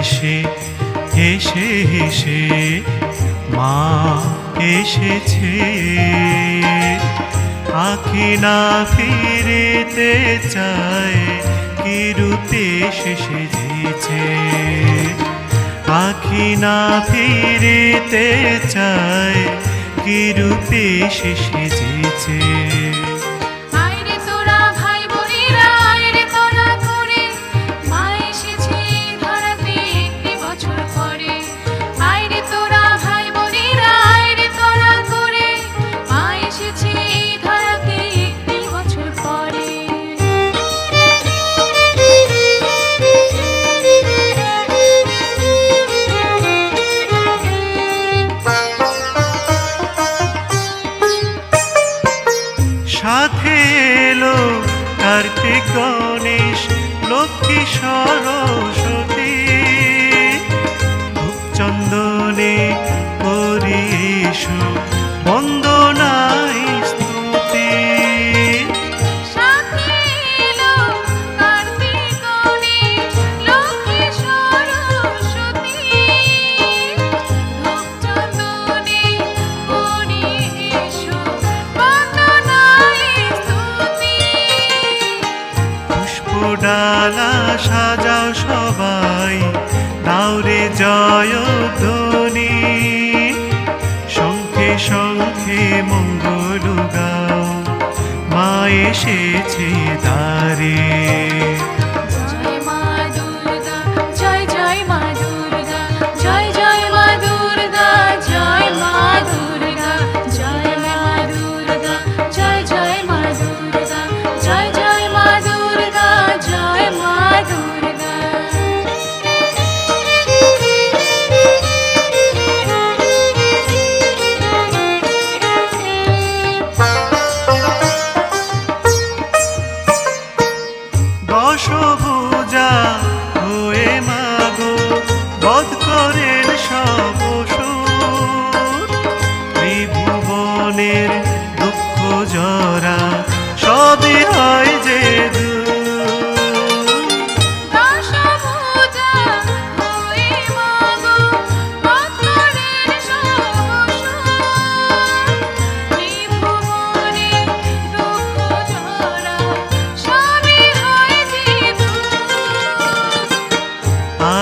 বেশে হেসে হেসে মা এসেছে। আঁখি না ফিরেতে চায় কি রূপে সে সেজেছে। আঁখি না ফিরেতে চায় কি রূপে সে সেজেছে। সাথে এলো কার্তিক গণেশ লক্ষ্মী সরস্বতী। ধূপচন্দনে করি এসো বন্দনায় স্তুতি। ডালা সাজাও সবাই দাও রে জয়ধ্বনি। শঙ্খে শঙ্খে মঙ্গল গাও মা এসেছে দ্বারে। দশভুজা হয়ে মাগো বধ করেন সব অসুর। ত্রিভুবনের দুঃখ জরা সবই হয় যে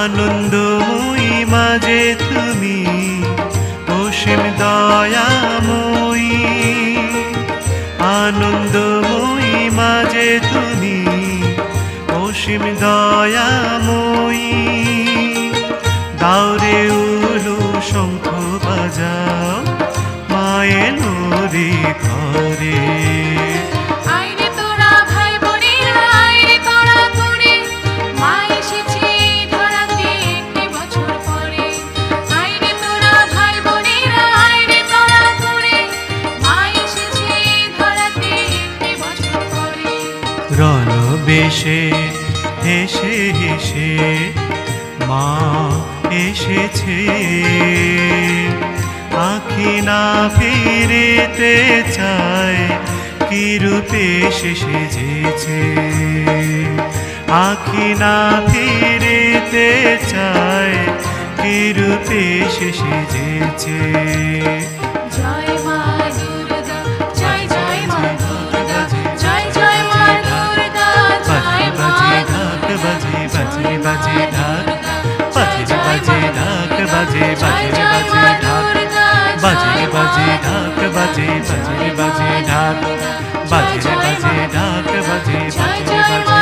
আনন্দময়ী মাঝে তুমি অসীম দয়াময়ী। আনন্দময়ী মাঝে তুমি অসীম দয়াময়ী। দাওরে উলু শঙ্খ বাজাও মায়ের রে ঘরে। রণবেশে হেসে হেসে মা এসেছে। আঁখি না ফিরেতে চায় কি রূপে সে সেজেছে। আঁখি না ফিরেতে চায় কি রূপে সে সেজেছে। জয় মা দুর্গা জয় জয় মা দুর্গা জয় জয় মা দুর্গা জয় মা বাজে বাজে বাজে ঢাক বাজে বাজে ঢাক বাজে বাজে বাজে ঢাক বাজে বাজে ঢাক বাজে বাজে বাজে ঢাক বাজে বাজে ঢাক বাজে বাজে বাজে ঢাক জয় মা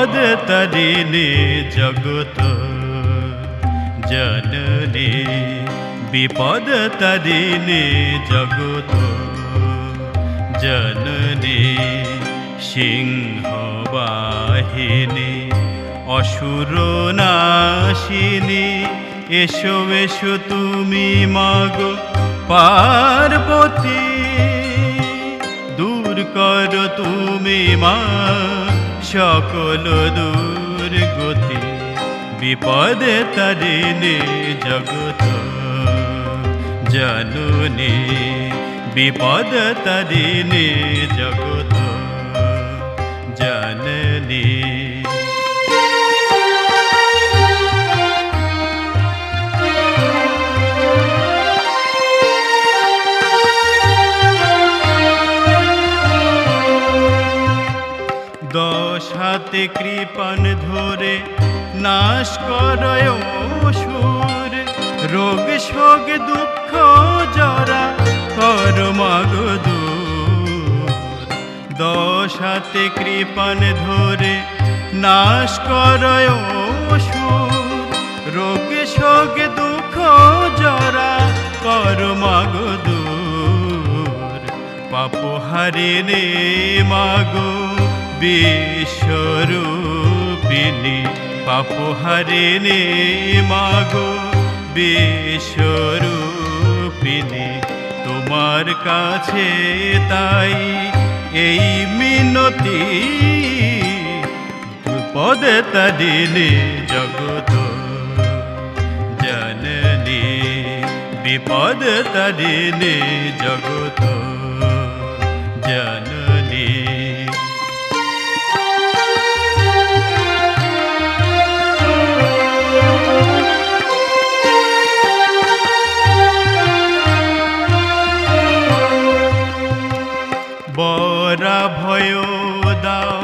বিপদ তারিণী জগত জননী বিপদ তারিণী জগত জননী সিংহবাহিনী অসুর নাশিনী এসো এসো তুমি মাগো পার্বতী দূর করো তুমি মা সকল দুর্গতি বিপদ তারিণী জগত জননী বিপদ তারিণী জগত জননী দশ হাতে কৃপান ধরে নাশ করয় অসুর রোগ শোক দুঃখ জরা কর মাগ দূর দশ হাতে কৃপান ধরে নাশ করয় অসুর রোগ শোক দুঃখ জরা কর মাগ দূর পাপ হারিণী মাগো বিশ্বরূপিণী পাপ হারিণী মাগো বিশ্বরূপিণী তোমার কাছে তাই এই মিনতি পদ তারিণী জগত জননী বিপদ তারিণী জগত জননী বরা ভয় দাও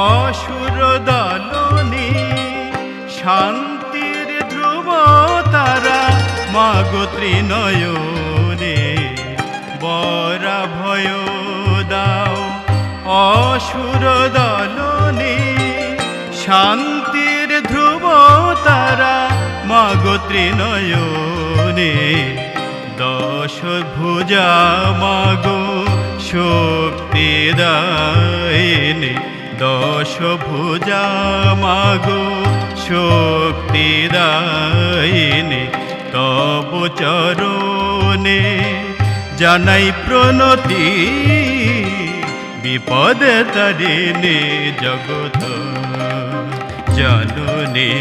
অসুর দলনী শান্তির ধ্রুব তারা মাগো ত্রিনয়নে বরা ভয় দাও অসুর দলনী শান্তির ধ্রুব তারা মাগো ত্রিনয়নে দশ ভুজা মাগো শক্তি দায়িনী দশ ভুজা মাগো শক্তি দায়িনী তব চরণে জানাই প্রণতি বিপদ তারিণী জগত জননী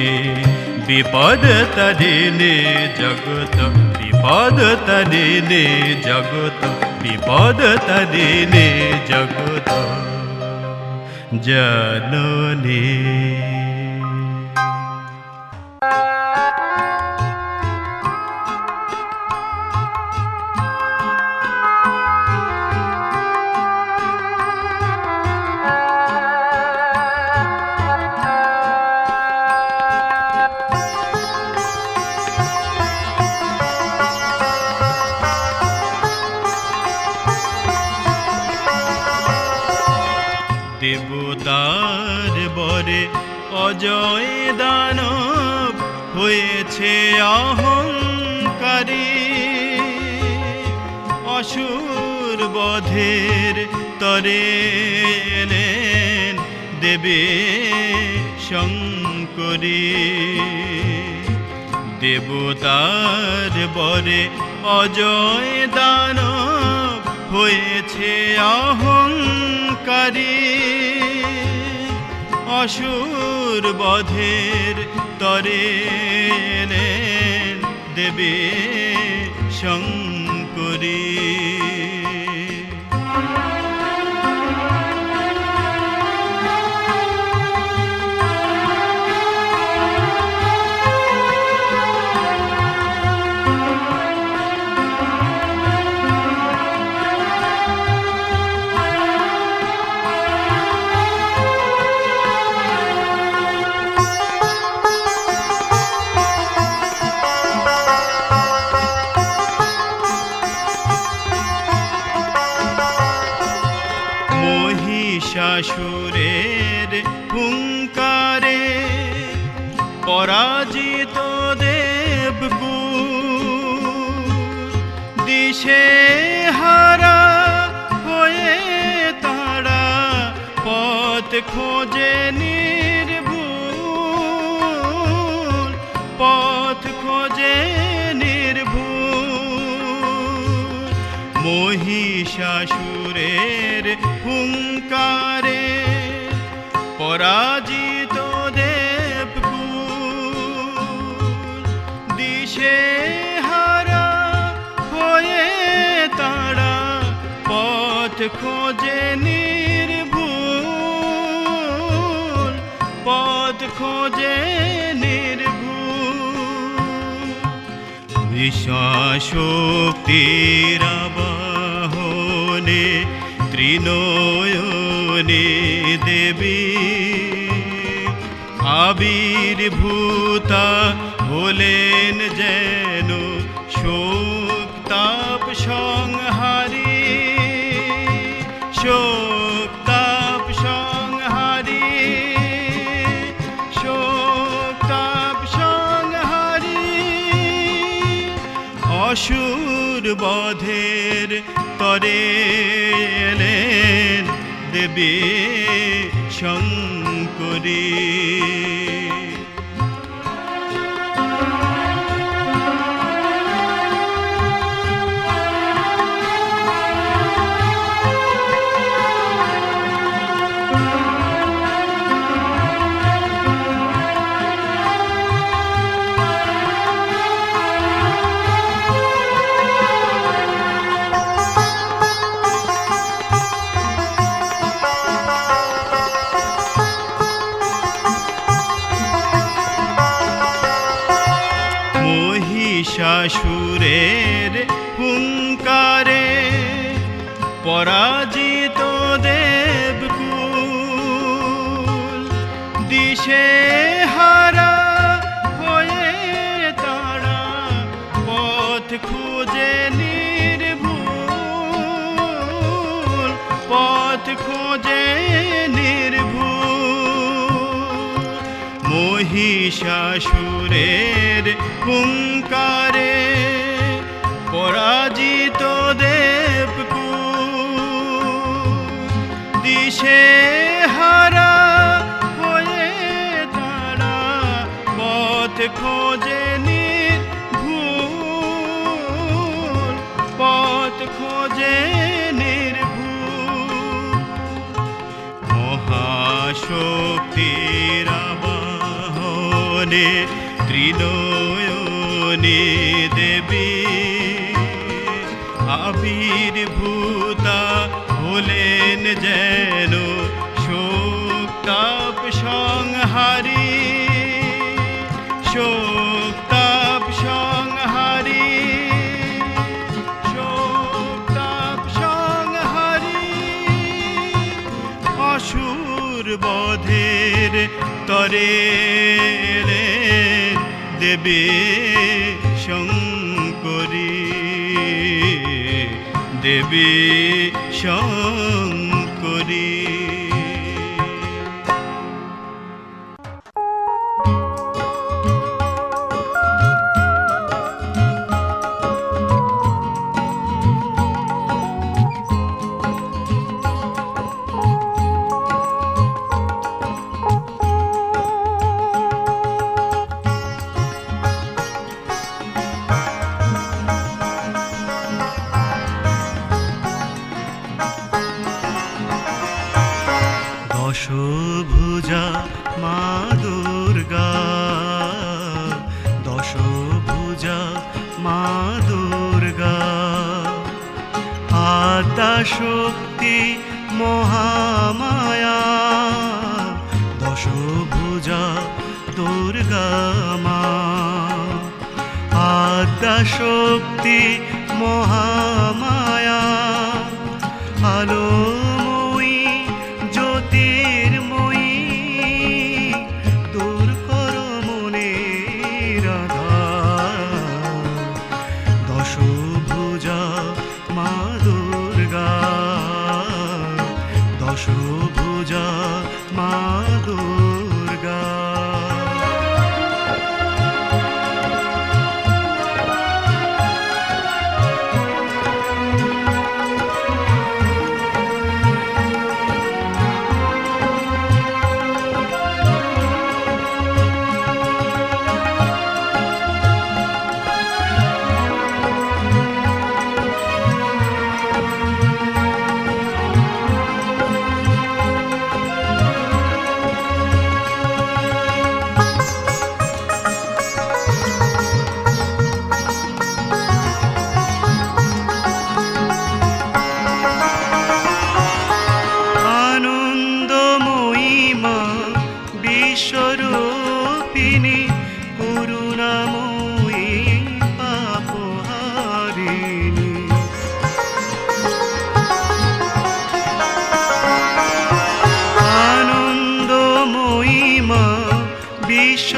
বিপদ তারিণী জগত বিপদ তারিণী জগত বিপদ তারিণী জগত জননী দেবতার বরে অজয় দানব হয়েছে অহংকারী অসুর বধের তরে এলেন দেবে শঙ্করী দেবতার বরে অজয় দানব হয়েছে অহংকারী অসুর বধের তরে এলেন দেবে শঙ্করী পরাজিত দেবগুণ দিশে হারা হয়ে তারা পথ খোঁজে নির্ভুল, পথ খোঁজে নির্ভুল। মহিষাসুরের হুঙ্কারে পরাজিত দেবকুল দিশে হারা হয়ে তারা পথ খোঁজে নির্ভুল, পথ খোঁজে নির্ভুল। বিশ্বশক্তির আবাহনে ত্রিনয়নে দেবী আবির্ভূতা হলেন যেন শোক তাপ সংহারী, শোক তাপ সংহারী, শোক তাপ সংহারী। অসুর বধের তরে এলেন দেবী শঙ্করী। মহিষাসুরের হুঙ্কারে পরাজিত দেবকুল দিশে হারা হয়ে তারা পথ খুঁজে নির্ভুল, পথ খোঁজে নির্ভুল। মহিষাসুরের হুঙ্কারে পরাজিত দেবকুল দিশে হারা হয়ে তারা পথ খোঁজে নির্ভুল, পথ খোঁজে নির্ভুল। মহাশক্তির আবাহনে ত্রিনয়নে দেবী আবির্ভূতা হলেন যেন শোক তাপ সংহারী, শোক তাপ সংহারী, শোক তাপ সংহারী। অসুর বধের তরে এলেন দেবী শঙ্করী, দেবী শঙ্করী। দশভুজা মা দুর্গা, দশভুজা মা দুর্গা, আদ্যা শক্তি মহামায়া, দশভুজা দুর্গা মা, আদ্যা শক্তি মহামায়া, আলোময়ী জ্যোতির্ময়ী, দূর কর মনের আধার। দশভুজা মা দুর্গা, দশভুজা মা দুর্গা।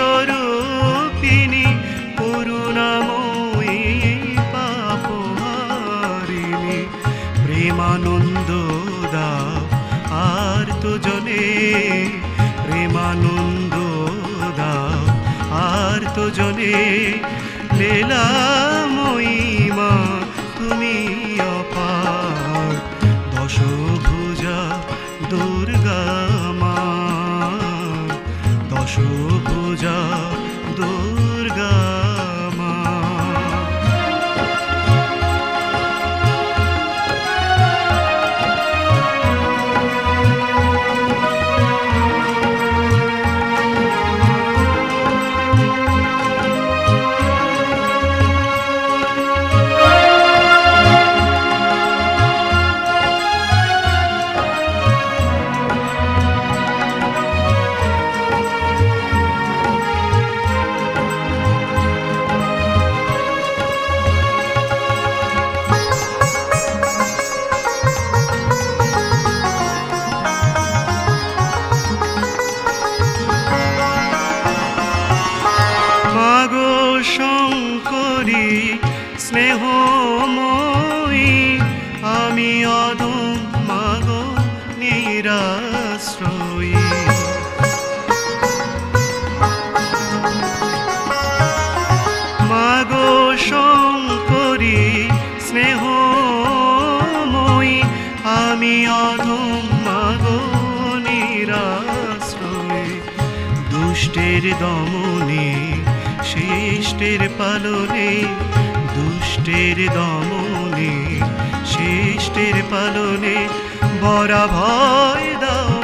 বিশ্বরূপিণী করুণাময়ী পাপহারিণী প্রেমানন্দ দাও আর তো জনে প্রেমানন্দ দাও আর তো জনে লীলাময়ী মা তুমি অপার দশভুজা দুর্গা মা দশভুজা দুর্গা মা মাগো শঙ্করী স্নেহময়ী আমি অদম মাগো নিরাশ্রয়ী মাগো শঙ্করী স্নেহময়ী আমি অদম মাগো নিরাশ্রয়ী দুষ্টের দমনে শিষ্টের পালনে দুষ্টের দমনে শিষ্টের পালনে বরা ভয় দাও